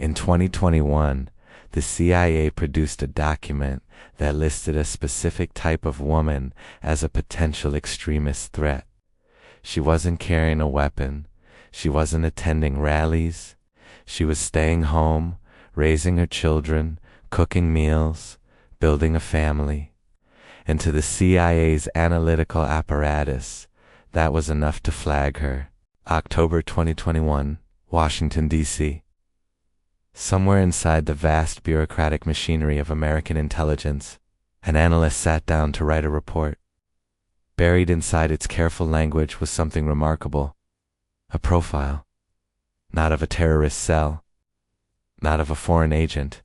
In 2021, the CIA produced a document that listed a specific type of woman as a potential extremist threat. She wasn't carrying a weapon. She wasn't attending rallies. She was staying home, raising her children, cooking meals, building a family. And to the CIA's analytical apparatus, that was enough to flag her. October 2021, Washington, D.C. Somewhere inside the vast bureaucratic machinery of American intelligence, an analyst sat down to write a report. Buried inside its careful language was something remarkable. A profile. Not of a terrorist cell. Not of a foreign agent.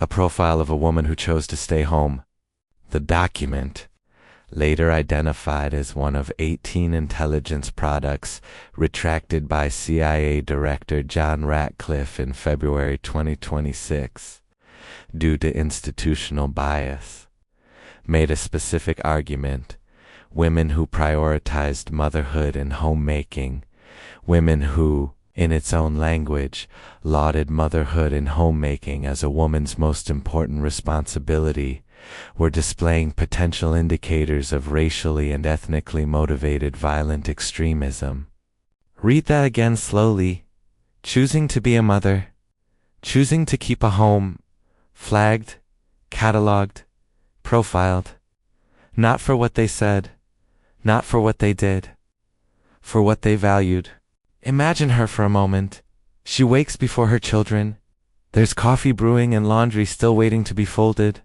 A profile of a woman who chose to stay home. The document, later identified as one of 18 intelligence products retracted by CIA Director John Ratcliffe in February 2026, due to institutional bias, made a specific argument: women who prioritized motherhood and homemaking, women who, in its own language, lauded motherhood and homemaking as a woman's most important responsibility, were displaying potential indicators of racially and ethnically motivated violent extremism. Read that again slowly. Choosing to be a mother, choosing to keep a home, flagged, cataloged, profiled, not for what they said, not for what they did, for what they valued. Imagine her for a moment. She wakes before her children. There's coffee brewing and laundry still waiting to be folded.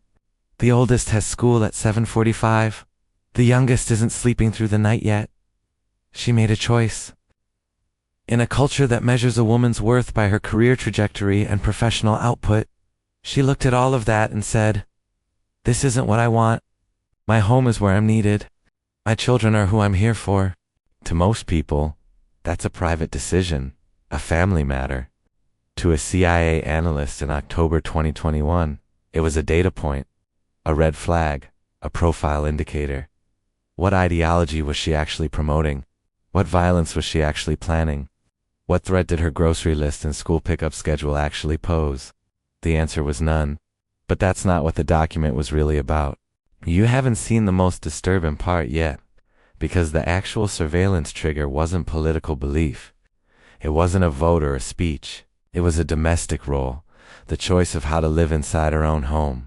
The oldest has school at 7:45. The youngest isn't sleeping through the night yet. She made a choice. In a culture that measures a woman's worth by her career trajectory and professional output, she looked at all of that and said, "This isn't what I want. My home is where I'm needed. My children are who I'm here for." To most people, that's a private decision, a family matter. To a CIA analyst in October 2021, it was a data point, a red flag, a profile indicator. What ideology was she actually promoting? What violence was she actually planning? What threat did her grocery list and school pickup schedule actually pose? The answer was none. But that's not what the document was really about. You haven't seen the most disturbing part yet, because the actual surveillance trigger wasn't political belief. It wasn't a vote or a speech. It was a domestic role, the choice of how to live inside her own home.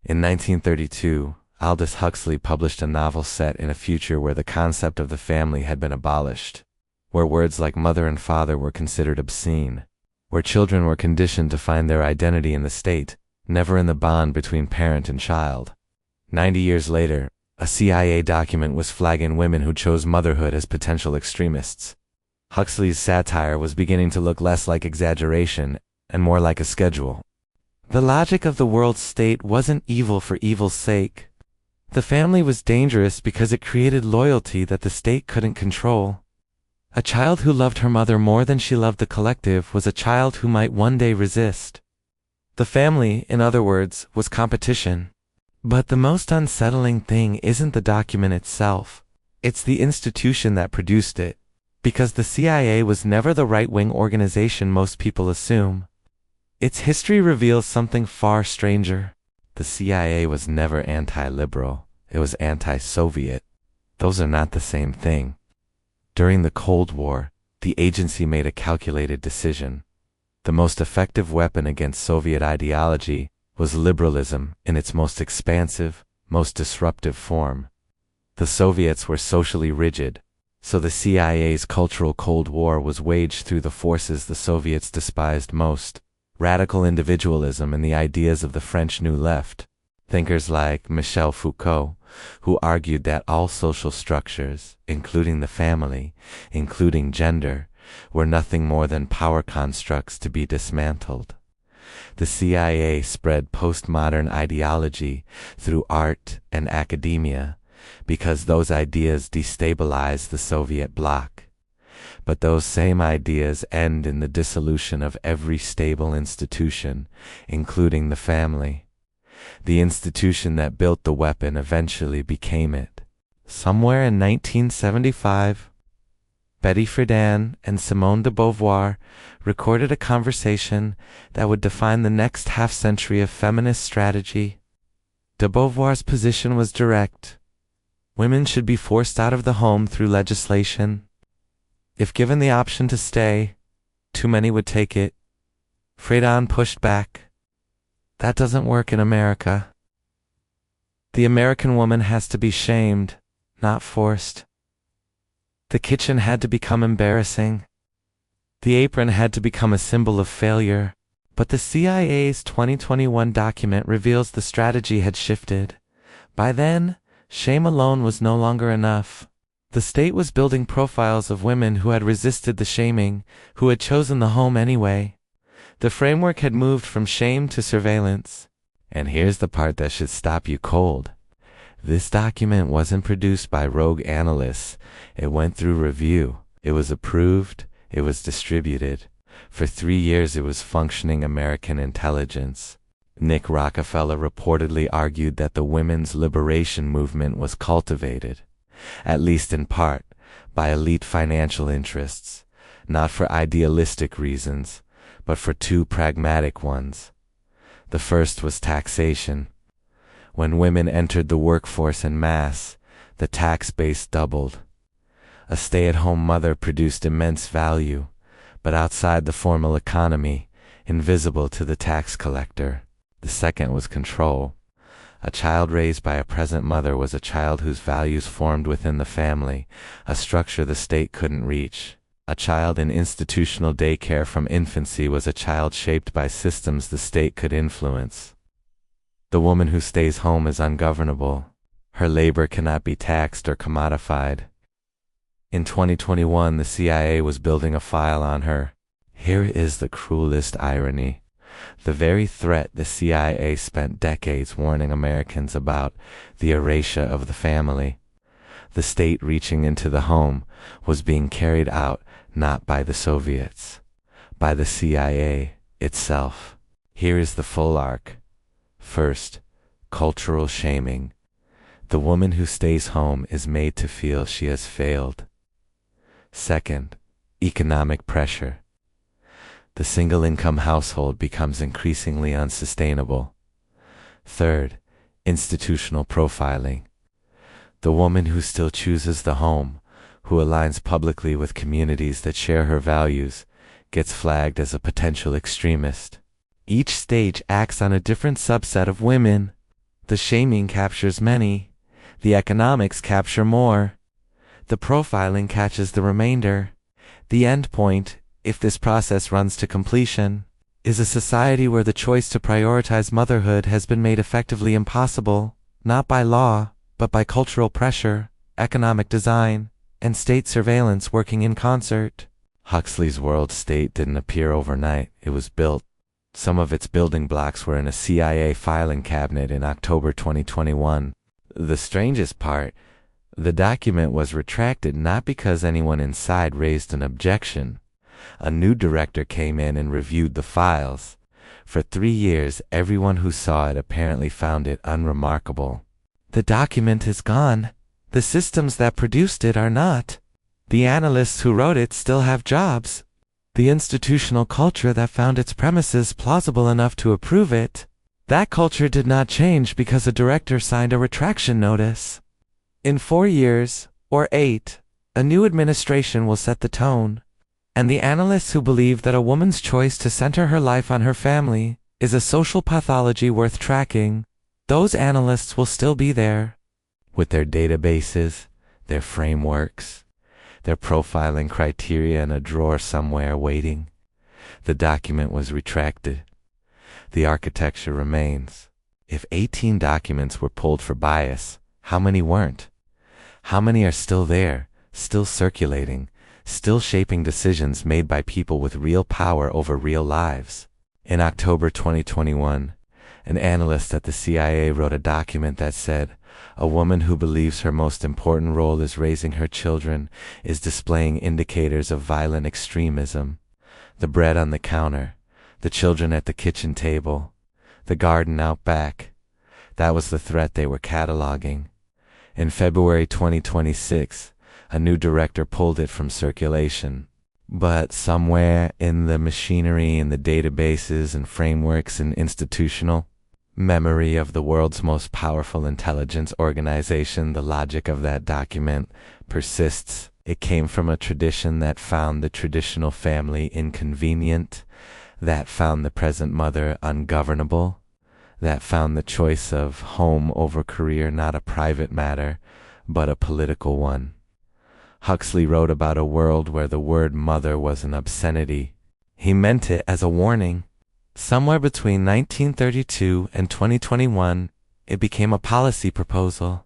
In 1932, Aldous Huxley published a novel set in a future where the concept of the family had been abolished, where words like mother and father were considered obscene, where children were conditioned to find their identity in the state, never in the bond between parent and child. 90 years later, a CIA document was flagging women who chose motherhood as potential extremists. Huxley's satire was beginning to look less like exaggeration and more like a schedule. The logic of the world state wasn't evil for evil's sake. The family was dangerous because it created loyalty that the state couldn't control. A child who loved her mother more than she loved the collective was a child who might one day resist. The family, in other words, was competition. But the most unsettling thing isn't the document itself. It's the institution that produced it. Because the CIA was never the right-wing organization most people assume. Its history reveals something far stranger. The CIA was never anti-liberal. It was anti-Soviet. Those are not the same thing. During the Cold War, the agency made a calculated decision. The most effective weapon against Soviet ideology was liberalism in its most expansive, most disruptive form. The Soviets were socially rigid, so the CIA's cultural Cold War was waged through the forces the Soviets despised most: radical individualism and the ideas of the French New Left. Thinkers like Michel Foucault, who argued that all social structures, including the family, including gender, were nothing more than power constructs to be dismantled. The CIA spread postmodern ideology through art and academia because those ideas destabilized the Soviet bloc. But those same ideas end in the dissolution of every stable institution, including the family. The institution that built the weapon eventually became it. Somewhere in 1975, Betty Friedan and Simone de Beauvoir recorded a conversation that would define the next half-century of feminist strategy. De Beauvoir's position was direct. Women should be forced out of the home through legislation. If given the option to stay, too many would take it. Friedan pushed back. That doesn't work in America. The American woman has to be shamed, not forced. The kitchen had to become embarrassing. The apron had to become a symbol of failure. But the CIA's 2021 document reveals the strategy had shifted. By then, shame alone was no longer enough. The state was building profiles of women who had resisted the shaming, who had chosen the home anyway. The framework had moved from shame to surveillance. And here's the part that should stop you cold. This document wasn't produced by rogue analysts. It went through review. It was approved. It was distributed. For 3 years it was functioning American intelligence. Nick Rockefeller reportedly argued that the women's liberation movement was cultivated, at least in part, by elite financial interests, not for idealistic reasons, but for two pragmatic ones. The first was taxation. When women entered the workforce en masse, the tax base doubled. A stay-at-home mother produced immense value, but outside the formal economy, invisible to the tax collector. The second was control. A child raised by a present mother was a child whose values formed within the family, a structure the state couldn't reach. A child in institutional daycare from infancy was a child shaped by systems the state could influence. The woman who stays home is ungovernable. Her labor cannot be taxed or commodified. In 2021, the CIA was building a file on her. Here is the cruelest irony. The very threat the CIA spent decades warning Americans about, the erasure of the family, the state reaching into the home, was being carried out not by the Soviets, by the CIA itself. Here is the full arc. First, cultural shaming. The woman who stays home is made to feel she has failed. Second, economic pressure. The single-income household becomes increasingly unsustainable. Third, institutional profiling. The woman who still chooses the home, who aligns publicly with communities that share her values, gets flagged as a potential extremist. Each stage acts on a different subset of women. The shaming captures many. The economics capture more. The profiling catches the remainder. The end point, if this process runs to completion, is a society where the choice to prioritize motherhood has been made effectively impossible, not by law, but by cultural pressure, economic design, and state surveillance working in concert. Huxley's world state didn't appear overnight. It was built. Some of its building blocks were in a CIA filing cabinet in October 2021. The strangest part, the document was retracted not because anyone inside raised an objection. A new director came in and reviewed the files. For 3 years, everyone who saw it apparently found it unremarkable. The document is gone. The systems that produced it are not. The analysts who wrote it still have jobs. The institutional culture that found its premises plausible enough to approve it, that culture did not change because a director signed a retraction notice. In 4 years, or 8, a new administration will set the tone. And the analysts who believe that a woman's choice to center her life on her family is a social pathology worth tracking, those analysts will still be there. With their databases, their frameworks, their profiling criteria in a drawer somewhere waiting. The document was retracted. The architecture remains. If 18 documents were pulled for bias, how many weren't? How many are still there, still circulating, still shaping decisions made by people with real power over real lives? In October 2021, an analyst at the CIA wrote a document that said, "A woman who believes her most important role is raising her children is displaying indicators of violent extremism. The bread on the counter, the children at the kitchen table, the garden out back." That was the threat they were cataloging. In February 2026, A new director pulled it from circulation. But somewhere in the machinery and the databases and frameworks and institutional memory of the world's most powerful intelligence organization, the logic of that document persists. It came from a tradition that found the traditional family inconvenient, that found the present mother ungovernable, that found the choice of home over career not a private matter, but a political one. Huxley wrote about a world where the word mother was an obscenity. He meant it as a warning. Somewhere between 1932 and 2021, it became a policy proposal.